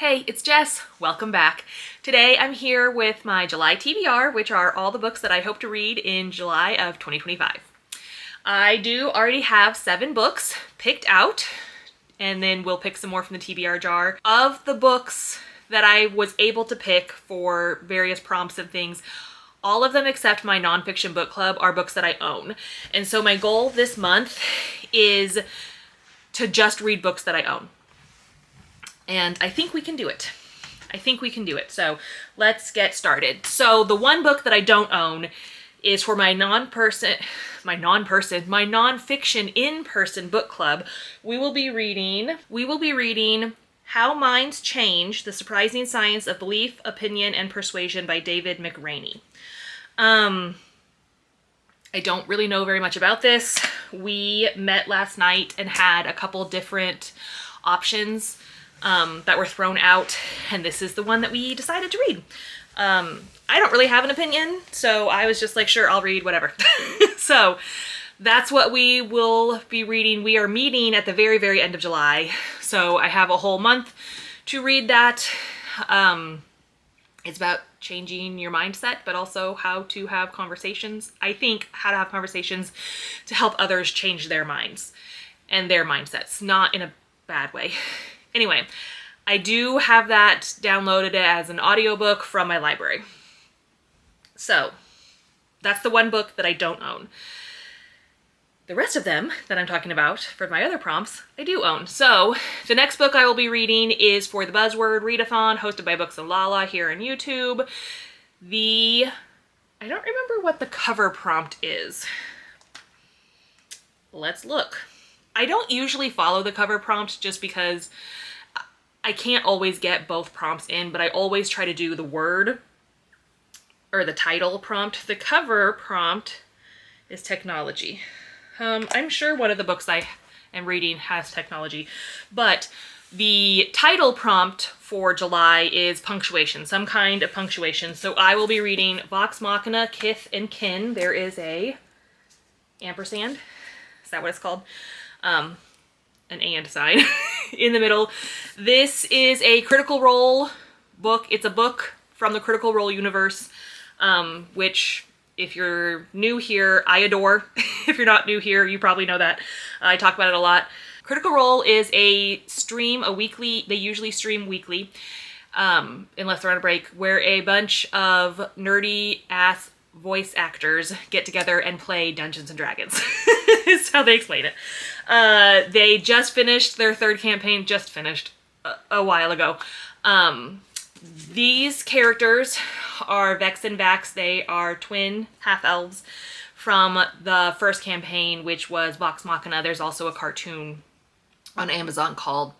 Hey, it's Jess. Welcome back. Today I'm here with my July TBR, which are all the books that I hope to read in July of 2025. I do already have 7 books picked out, and then we'll pick some more from the TBR jar. Of the books that I was able to pick for various prompts and things, all of them except my nonfiction book club are books that I own. And so my goal this month is to just read books that I own. And I think we can do it. So let's get started. So the one book that I don't own is for my nonfiction in-person book club. We will be reading How Minds Change: The Surprising Science of Belief, Opinion, and Persuasion by David McRaney. I don't really know very much about this. We met last night and had a couple different options that were thrown out, and this is the one that we decided to read. I don't really have an opinion, so I was just like, sure, I'll read whatever. So that's what we will be reading. We are meeting at the very, very end of July, so I have a whole month to read that. It's about changing your mindset, but also how to have conversations. I think how to have conversations to help others change their minds and their mindsets, not in a bad way. Anyway, I do have that downloaded as an audiobook from my library. So that's the one book that I don't own. The rest of them that I'm talking about for my other prompts, I do own. So the next book I will be reading is for the Buzzwordathon, hosted by Books and Lala here on YouTube. I don't remember what the cover prompt is. Let's look. I don't usually follow the cover prompt just because I can't always get both prompts in, but I always try to do the word or the title prompt. The cover prompt is technology. I'm sure one of the books I am reading has technology, but the title prompt for July is punctuation, some kind of punctuation. So I will be reading Vox Machina, Kith and Kin. There is a ampersand. Is that what it's called? An and sign in the middle. This is a Critical Role book. It's a book from the Critical Role universe, which if you're new here, I adore. If you're not new here, you probably know that. I talk about it a lot. Critical Role is they usually stream weekly, unless they're on a break, where a bunch of nerdy ass voice actors get together and play Dungeons and Dragons. Is how they explain it. They just finished their 3rd campaign, a while ago. These characters are Vex and Vax. They are twin half-elves from the 1st campaign, which was Vox Machina. There's also a cartoon on Amazon called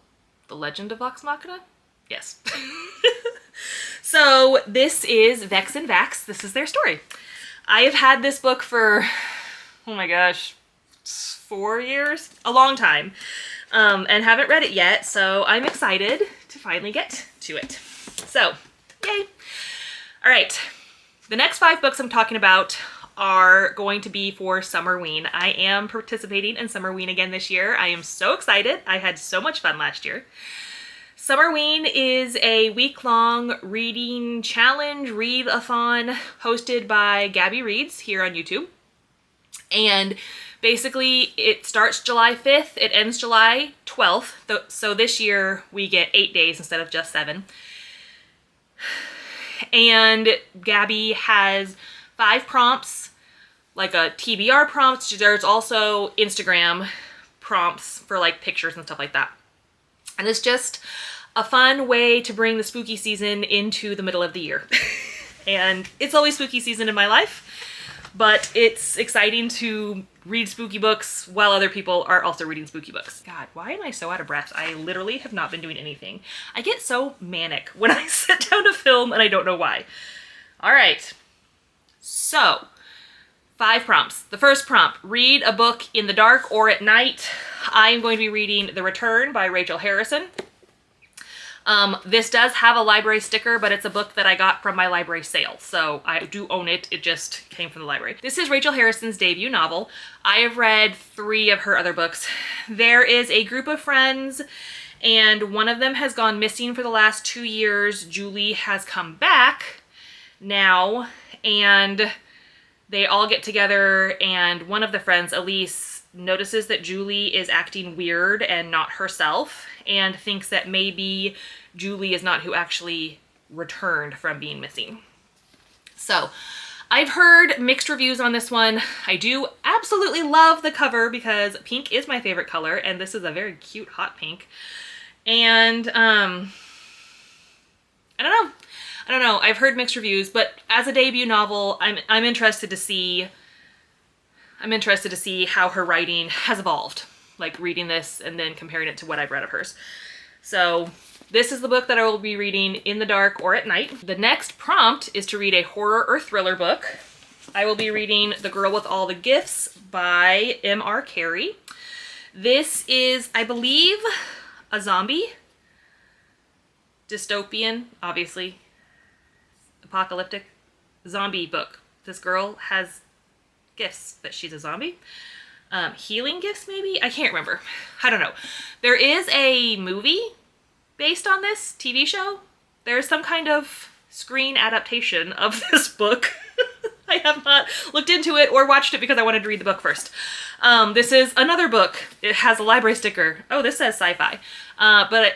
The Legend of Vox Machina? Yes. So this is Vex and Vax. This is their story. I have had this book for, oh my gosh, 4 years? A long time. And haven't read it yet, so I'm excited to finally get to it. So, yay! Alright, the next 5 books I'm talking about are going to be for Summerween. I am participating in Summerween again this year. I am so excited. I had so much fun last year. Summerween is a week-long reading challenge, read-a-thon, hosted by Gabby Reads here on YouTube. And basically, it starts July 5th, it ends July 12th, so this year we get 8 days instead of just 7. And Gabby has 5 prompts, like a TBR prompt. There's also Instagram prompts for like pictures and stuff like that. And it's just a fun way to bring the spooky season into the middle of the year. And it's always spooky season in my life, but it's exciting to read spooky books while other people are also reading spooky books. God, why am I so out of breath? I literally have not been doing anything. I get so manic when I sit down to film and I don't know why. All right, so 5 prompts. The first prompt, read a book in the dark or at night. I'm going to be reading The Return by Rachel Harrison. This does have a library sticker, but it's a book that I got from my library sale, so I do own it. It just came from the library. This is Rachel Harrison's debut novel. I have read 3 of her other books. There is a group of friends and one of them has gone missing for the last 2 years. Julie has come back now, and they all get together, and one of the friends, Elise, notices that Julie is acting weird and not herself, and thinks that maybe Julie is not who actually returned from being missing. So I've heard mixed reviews on this one. I do absolutely love the cover because pink is my favorite color, and this is a very cute hot pink. And I don't know. I've heard mixed reviews, but as a debut novel, I'm interested to see how her writing has evolved. Like reading this and then comparing it to what I've read of hers. So this is the book that I will be reading in the dark or at night. The next prompt is to read a horror or thriller book. I will be reading The Girl with All the Gifts by M.R. Carey. This is, I believe, a zombie, dystopian, obviously, apocalyptic zombie book. This girl has gifts, but she's a zombie. Healing gifts, maybe? I can't remember. I don't know. There is a movie based on this TV show. There's some kind of screen adaptation of this book. I have not looked into it or watched it because I wanted to read the book first. This is another book. It has a library sticker. Oh, this says sci-fi. But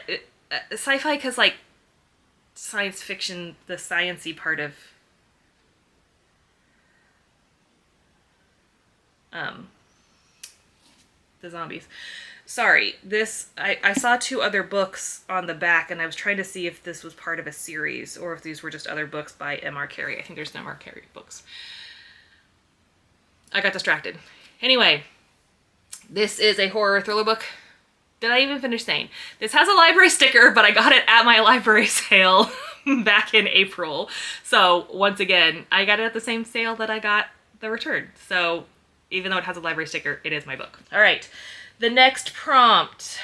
sci-fi because, like, science fiction, the science-y part of the zombies. Sorry, this, I saw 2 other books on the back, and I was trying to see if this was part of a series or if these were just other books by M.R. Carey. I think there's M.R. Carey books. I got distracted. Anyway, this is a horror thriller book. Did I even finish saying? This has a library sticker, but I got it at my library sale back in April. So once again, I got it at the same sale that I got the return. So even though it has a library sticker, it is my book. All right. The next prompt.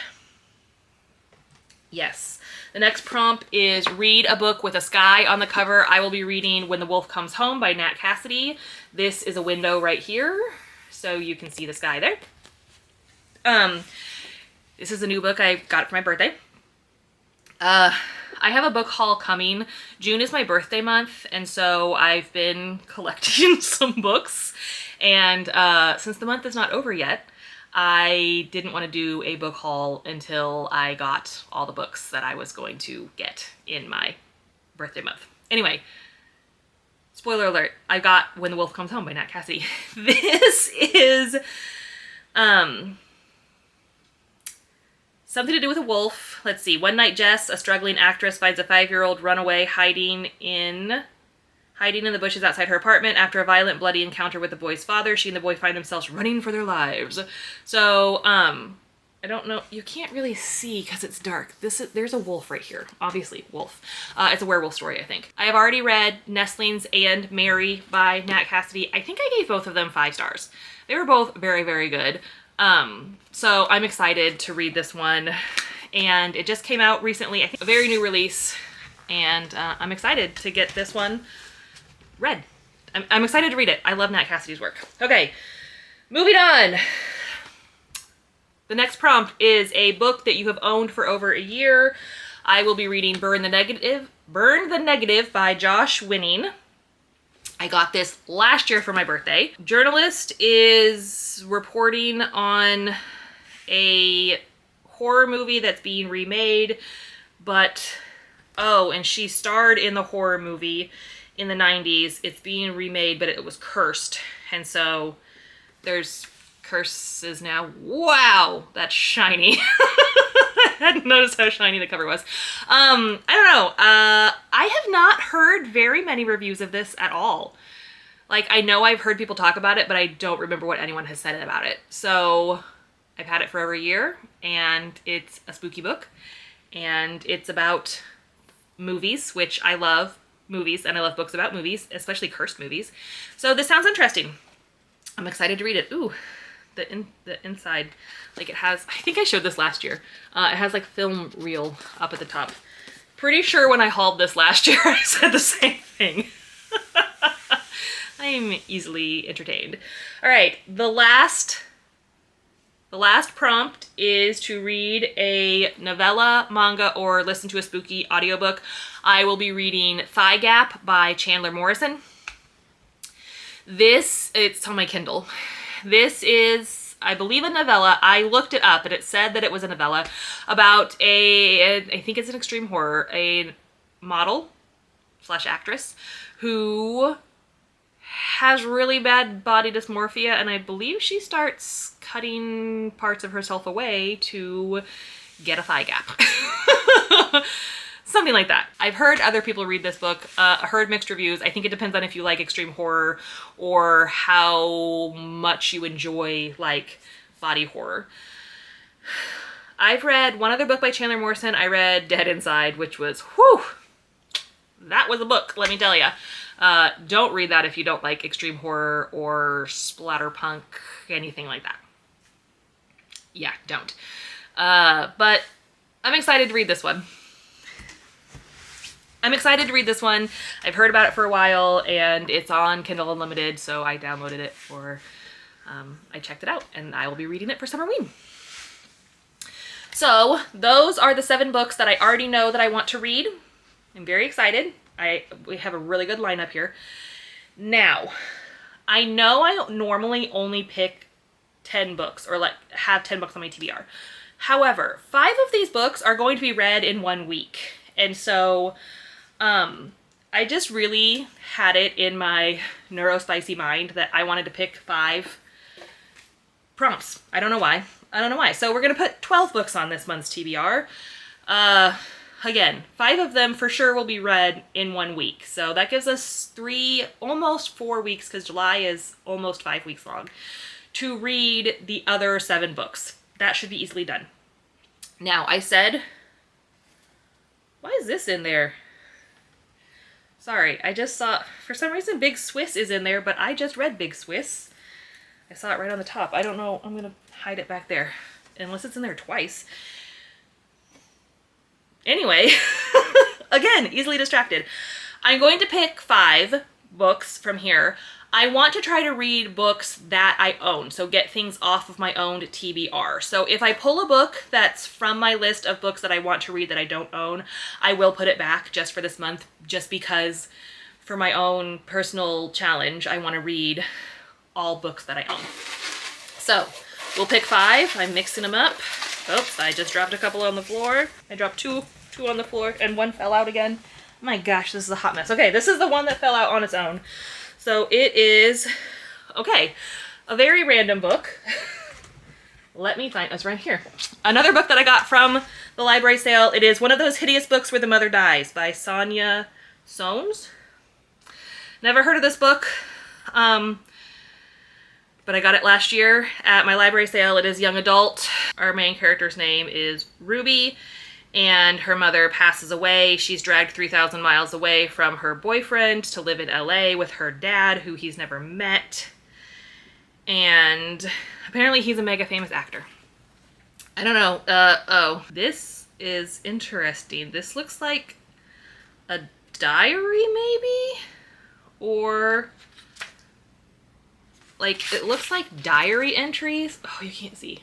Yes. The next prompt is read a book with a sky on the cover. I will be reading When the Wolf Comes Home by Nat Cassidy. This is a window right here, so you can see the sky there. This is a new book. I got it for my birthday. I have a book haul coming. June is my birthday month, and so I've been collecting some books. And since the month is not over yet, I didn't want to do a book haul until I got all the books that I was going to get in my birthday month. Anyway, spoiler alert, I got When the Wolf Comes Home by Nat Cassidy. This is something to do with a wolf. Let's see. One night, Jess, a struggling actress, finds a 5-year-old runaway hiding in the bushes outside her apartment. After a violent, bloody encounter with the boy's father, she and the boy find themselves running for their lives. So, I don't know. You can't really see because it's dark. There's a wolf right here. Obviously, wolf. It's a werewolf story, I think. I have already read Nestlings and Mary by Nat Cassidy. I think I gave both of them 5 stars. They were both very, very good. So I'm excited to read this one. And it just came out recently. I think a very new release. And I'm excited to get this one read. I'm excited to read it. I love Nat Cassidy's work. Okay, moving on. The next prompt is a book that you have owned for over a year. I will be reading Burn the Negative by Josh Winning. I got this last year for my birthday. Journalist is reporting on a horror movie that's being remade, but, oh, and she starred in the horror movie in the 90s. It's being remade, but it was cursed. And so there's curses now. Wow, that's shiny. I hadn't noticed how shiny the cover was. I don't know. I have not heard very many reviews of this at all. Like, I know I've heard people talk about it, but I don't remember what anyone has said about it. So I've had it for over a year, and it's a spooky book. And it's about movies, which I love. Movies, and I love books about movies, especially cursed movies. So this sounds interesting. I'm excited to read it. Ooh, the inside, like it has, I think I showed this last year. It has like film reel up at the top. Pretty sure when I hauled this last year, I said the same thing. I'm easily entertained. All right, the last The last prompt is to read a novella, manga, or listen to a spooky audiobook. I will be reading Thigh Gap by Chandler Morrison. It's on my Kindle. This is, I believe, a novella. I looked it up and it said that it was a novella about I think it's an extreme horror, a model / actress who has really bad body dysmorphia, and I believe she starts cutting parts of herself away to get a thigh gap. Something like that. I've heard other people read this book, heard mixed reviews. I think it depends on if you like extreme horror or how much you enjoy like body horror. I've read one other book by Chandler Morrison. I read Dead Inside, which was, whew, that was a book, let me tell you. Don't read that if you don't like extreme horror or splatterpunk, anything like that. Yeah, don't. But I'm excited to read this one. I've heard about it for a while, and it's on Kindle Unlimited, so I downloaded it I checked it out, and I will be reading it for Summerween. So those are the 7 books that I already know that I want to read. I'm very excited. We have a really good lineup here. Now, I know I normally only pick 10 books, or like have 10 books on my TBR. However, 5 of these books are going to be read in 1 week. And so I just really had it in my neurospicy mind that I wanted to pick 5 prompts. I don't know why. So we're going to put 12 books on this month's TBR. Again, 5 of them for sure will be read in 1 week. So that gives us 3, almost 4 weeks, because July is almost 5 weeks long, to read the other 7 books. That should be easily done. Now, I said, why is this in there? Sorry, I just saw, for some reason, Big Swiss is in there, but I just read Big Swiss. I saw it right on the top. I don't know, I'm going to hide it back there, unless it's in there twice. Anyway, again, easily distracted. I'm going to pick 5 books from here. I want to try to read books that I own, so get things off of my owned TBR. So if I pull a book that's from my list of books that I want to read that I don't own, I will put it back just for this month, just because for my own personal challenge, I want to read all books that I own. So we'll pick 5. I'm mixing them up. Oops, I just dropped a couple on the floor. I dropped two on the floor, and 1 fell out again. Oh my gosh, this is a hot mess. Okay, this is the one that fell out on its own. So it is, okay, a very random book. Let me find, it's right here. Another book that I got from the library sale. It is One of Those Hideous Books Where the Mother Dies by Sonia Soames. Never heard of this book, but I got it last year at my library sale. It is young adult. Our main character's name is Ruby, and her mother passes away. She's dragged 3,000 miles away from her boyfriend to live in LA with her dad, who he's never met. And apparently he's a mega famous actor. I don't know. Oh, this is interesting. This looks like a diary, maybe? Or like, it looks like diary entries. Oh, you can't see.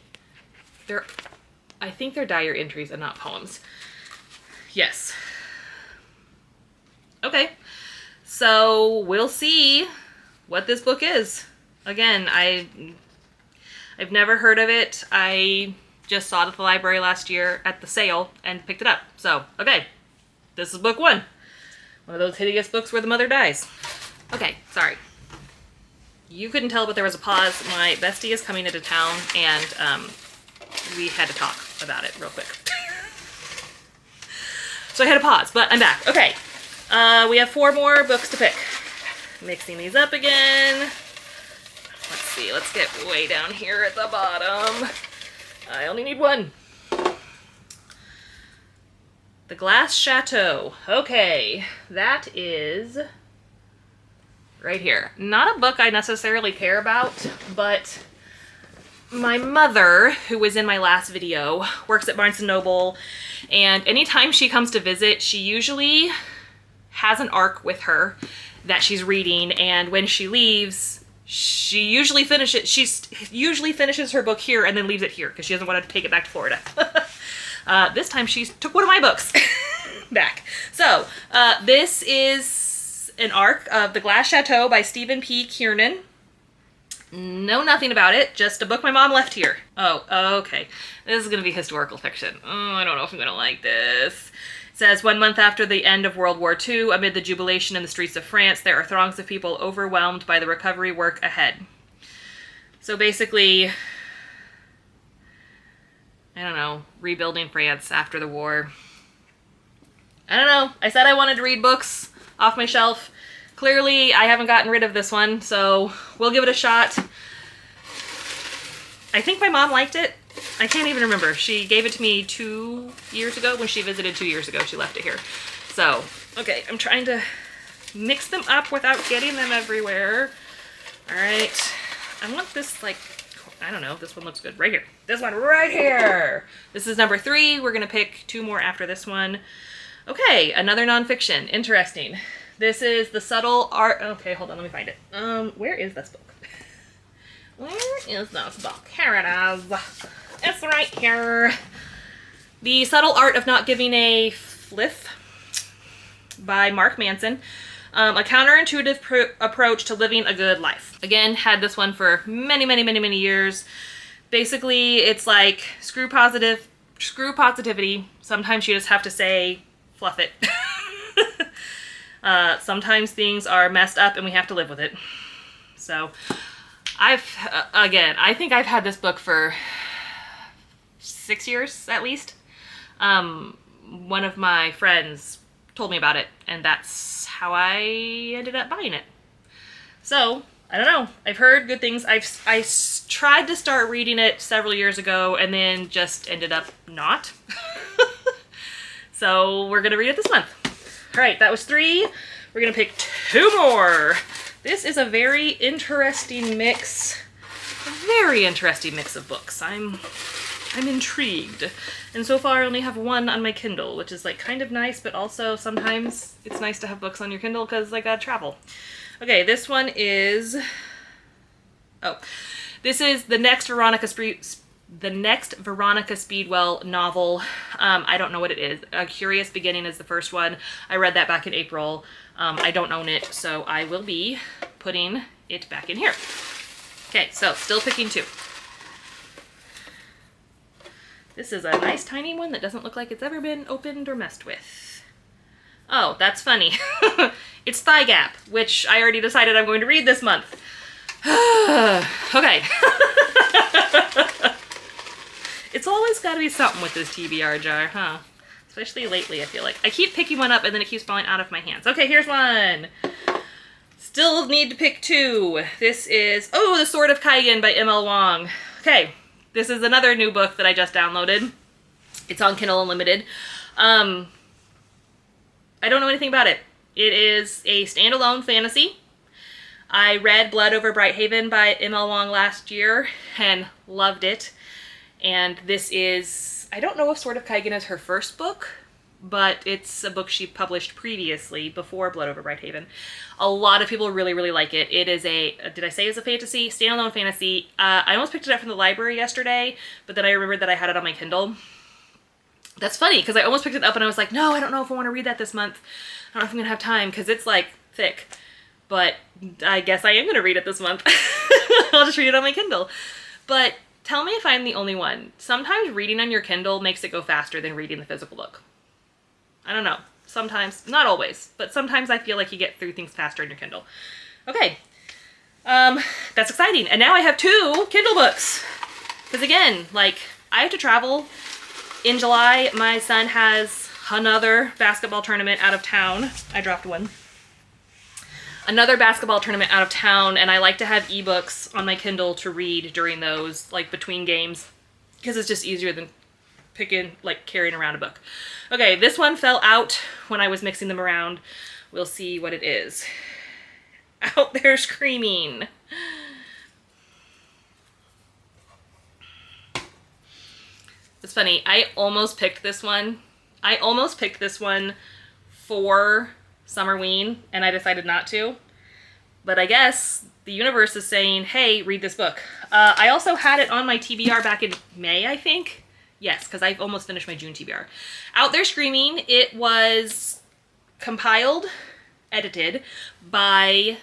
I think they're diary entries and not poems. Yes. Okay. So we'll see what this book is. Again, I've never heard of it. I just saw it at the library last year at the sale and picked it up. So, okay. This is book 1. One of those hideous books where the mother dies. Okay, sorry. You couldn't tell, but there was a pause. My bestie is coming into town, and we had to talk about it real quick. So I had to pause, but I'm back. Okay, we have 4 more books to pick. Mixing these up again. Let's see, let's get way down here at the bottom. I only need 1. The Glass Chateau. Okay, that is right here. Not a book I necessarily care about, but my mother, who was in my last video, works at Barnes & Noble, and anytime she comes to visit, she usually has an arc with her that she's reading, and when she leaves, she usually finishes her book here and then leaves it here because she doesn't want to take it back to Florida. This time she took one of my books back. So this is an arc of The Glass Chateau by Stephen P. Kiernan. Know nothing about it, just a book my mom left here. Oh, okay. This is going to be historical fiction. Oh, I don't know if I'm going to like this. It says, 1 month after the end of World War II, amid the jubilation in the streets of France, there are throngs of people overwhelmed by the recovery work ahead. So basically, I don't know, rebuilding France after the war. I don't know. I said I wanted to read books off my shelf. Clearly, I haven't gotten rid of this one, so we'll give it a shot. I think my mom liked it. I can't even remember. She gave it to me 2 years ago. When she visited 2 years ago, she left it here. So, okay, I'm trying to mix them up without getting them everywhere. All right. I want this, like, I don't know. This one looks good. Right here. This one right here. This is number 3. We're going to pick 2 more after this one. Okay, another nonfiction. Interesting. This is The Subtle Art... Okay, hold on, let me find it. Where is this book? Where is this book? Here it is. It's right here. The Subtle Art of Not Giving a Fliff by Mark Manson. A counterintuitive approach to living a good life. Again, had this one for many, many, many, many years. Basically, it's like screw positivity. Sometimes you just have to say, fluff it. Sometimes things are messed up and we have to live with it. So I think I've had this book for 6 years at least. One of my friends told me about it and that's how I ended up buying it. So I don't know. I've heard good things. I tried to start reading it several years ago and then just ended up not. So we're going to read it this month. All right, that was 3. We're going to pick 2 more. This is a very interesting mix. Of books. I'm intrigued. And so far I only have 1 on my Kindle, which is like kind of nice, but also sometimes it's nice to have books on your Kindle because I gotta travel. Okay, this one is... Oh, this is the next Veronica Speedwell novel. I don't know what it is. A Curious Beginning is the first one. I read that back in April. I don't own it, so I will be putting it back in here. Okay, so still picking 2. This is a nice tiny one that doesn't look like it's ever been opened or messed with. Oh, that's funny. It's Thigh Gap, which I already decided I'm going to read this month. Okay. It's always got to be something with this TBR jar, huh? Especially lately, I feel like. I keep picking one up and then it keeps falling out of my hands. Okay, here's one. Still need to pick 2. This is, oh, The Sword of Kaigen by M.L. Wong. Okay, this is another new book that I just downloaded. It's on Kindle Unlimited. I don't know anything about it. It is a standalone fantasy. I read Blood Over Brighthaven by M.L. Wong last year and loved it. And this is, I don't know if Sword of Kaigen is her first book, but it's a book she published previously before Blood Over Brighthaven. A lot of people really, really like it. It is a, did I say it's a fantasy? Standalone fantasy. I almost picked it up from the library yesterday, but then I remembered that I had it on my Kindle. That's funny, because I almost picked it up and I was like, no, I don't know if I want to read that this month. I don't know if I'm going to have time, because it's like thick. But I guess I am going to read it this month. I'll just read it on my Kindle. But tell me if I'm the only one. Sometimes reading on your Kindle makes it go faster than reading the physical book. I don't know. Sometimes, not always, but sometimes I feel like you get through things faster in your Kindle. Okay. That's exciting. And now I have 2 Kindle books. Because again, like, I have to travel. In July, my son has another basketball tournament out of town. I dropped one. Another basketball tournament out of town, and I like to have ebooks on my Kindle to read during those, like, between games, because it's just easier than carrying around a book. Okay, this one fell out when I was mixing them around. We'll see what it is. Out there screaming. It's funny, I almost picked this one. I almost picked this one for Summerween, and I decided not to. But I guess the universe is saying, hey, read this book. I also had it on my TBR back in May, I think. Yes, because I've almost finished my June TBR. Out There Screaming, it was compiled, edited by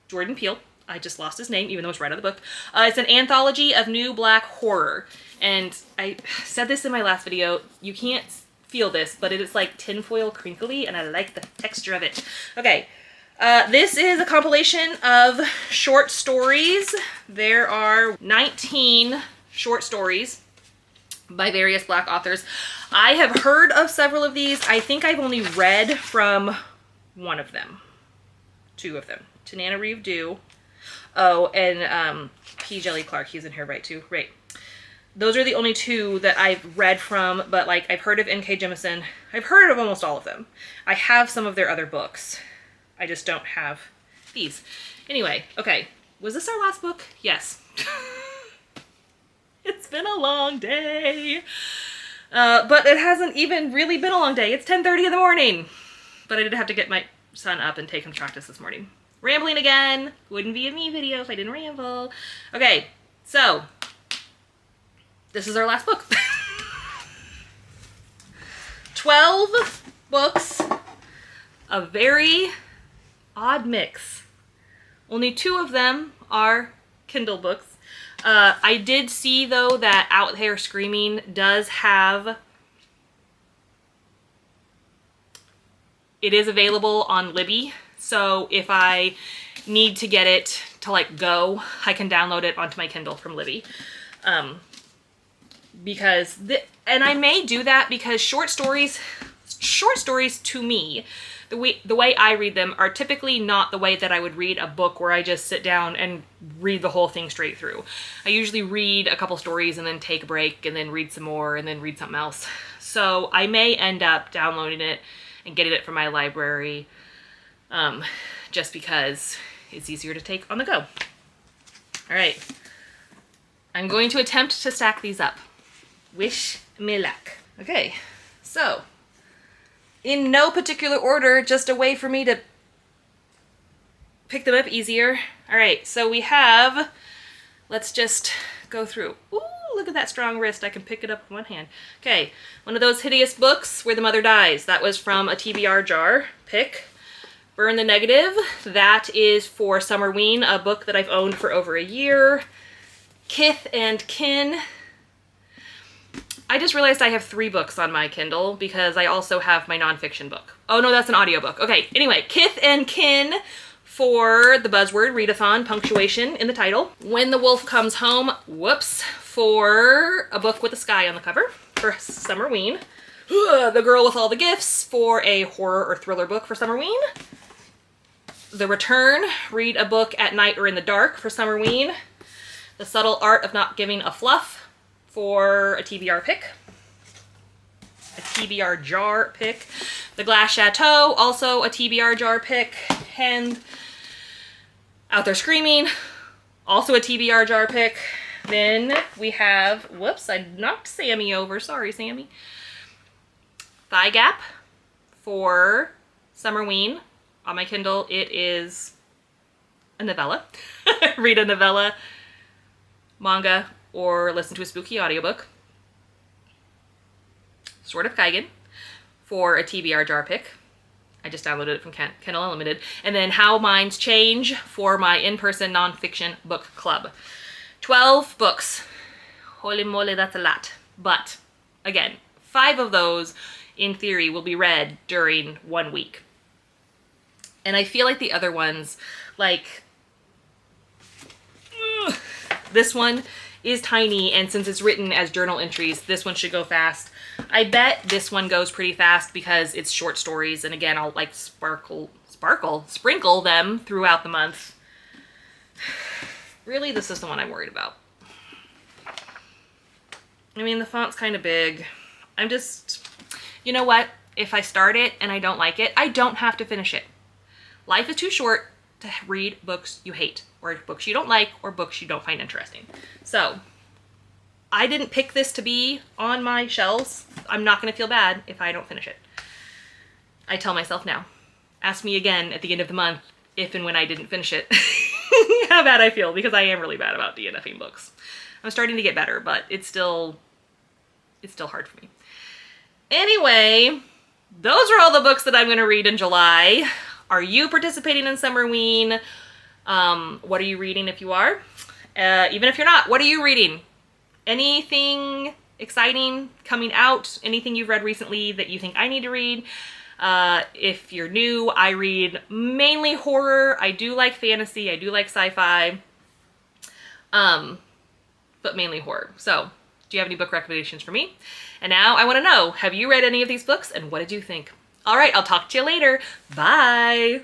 Jordan Peele. I just lost his name, even though it's right out of the book. It's an anthology of new Black horror. And I said this in my last video. You can't feel this, but it is like tinfoil crinkly, and I like the texture of it. Okay, this is a compilation of short stories. There are 19 short stories by various Black authors. I have heard of several of these. I think I've only read from one of them. Two of them. Tananarive Due. Oh, and P. Jelly Clark. He's in here, right, too? Right. Those are the only two that I've read from, but, like, I've heard of N.K. Jemisin. I've heard of almost all of them. I have some of their other books. I just don't have these. Anyway, okay. Was this our last book? Yes. It's been a long day. But it hasn't even really been a long day. It's 10:30 in the morning. But I did have to get my son up and take him to practice this morning. Rambling again. Wouldn't be a me video if I didn't ramble. Okay, so this is our last book. 12 books. A very odd mix. Only 2 of them are Kindle books. I did see, though, that Out There Screaming does have... It is available on Libby, so if I need to get it to, like, go, I can download it onto my Kindle from Libby. Because... And I may do that because short stories to me... The way I read them are typically not the way that I would read a book where I just sit down and read the whole thing straight through. I usually read a couple stories and then take a break and then read some more and then read something else. So I may end up downloading it and getting it from my library just because it's easier to take on the go. All right. I'm going to attempt to stack these up. Wish me luck. Okay, so... in no particular order, just a way for me to pick them up easier. All right, so we have, let's just go through. Ooh, look at that strong wrist. I can pick it up with one hand. Okay, one of those hideous books where the mother dies. That was from a TBR jar pick. Burn the Negative. That is for Summerween, a book that I've owned for over a year. Kith and Kin. I just realized I have 3 books on my Kindle because I also have my nonfiction book. Oh no, that's an audiobook. Okay, anyway, Kith and Kin for the Buzzwordathon, punctuation in the title. When the Wolf Comes Home, whoops, for a book with a sky on the cover for Summerween. The Girl with All the Gifts for a horror or thriller book for Summerween. The Return, read a book at night or in the dark for Summerween. The Subtle Art of Not Giving a Fluff for a TBR pick. A TBR jar pick. The Glass Chateau, also a TBR jar pick. And Out There Screaming, also a TBR jar pick. Then we have, whoops, I knocked Sammy over. Sorry, Sammy. Thigh Gap for Summerween. On my Kindle, it is a novella. Read a novella, manga, or listen to a spooky audiobook. Sword of Kaigen for a TBR jar pick. I just downloaded it from Kindle Unlimited. And then How Minds Change for my in-person nonfiction book club. 12 books. Holy moly, that's a lot. But, again, 5 of those, in theory, will be read during 1 week. And I feel like the other ones, like... this one is tiny, and since it's written as journal entries, this one should go fast. I bet this one goes pretty fast because it's short stories, and again, I'll like sprinkle them throughout the month. Really, this is the one I'm worried about. I mean, the font's kind of big. I'm just, you know what? If I start it and I don't like it, I don't have to finish it. Life is too short to read books you hate, or books you don't like, or books you don't find interesting. So, I didn't pick this to be on my shelves. I'm not going to feel bad if I don't finish it. I tell myself now. Ask me again at the end of the month if and when I didn't finish it, how bad I feel, because I am really bad about DNFing books. I'm starting to get better, but it's still hard for me. Anyway, those are all the books that I'm going to read in July. Are you participating in Summerween? What are you reading if you are? Even if you're not, what are you reading? Anything exciting coming out? Anything you've read recently that you think I need to read? If you're new, I read mainly horror. I do like fantasy. I do like sci-fi. But mainly horror. So, do you have any book recommendations for me? And now I want to know, have you read any of these books and what did you think? All right, I'll talk to you later. Bye.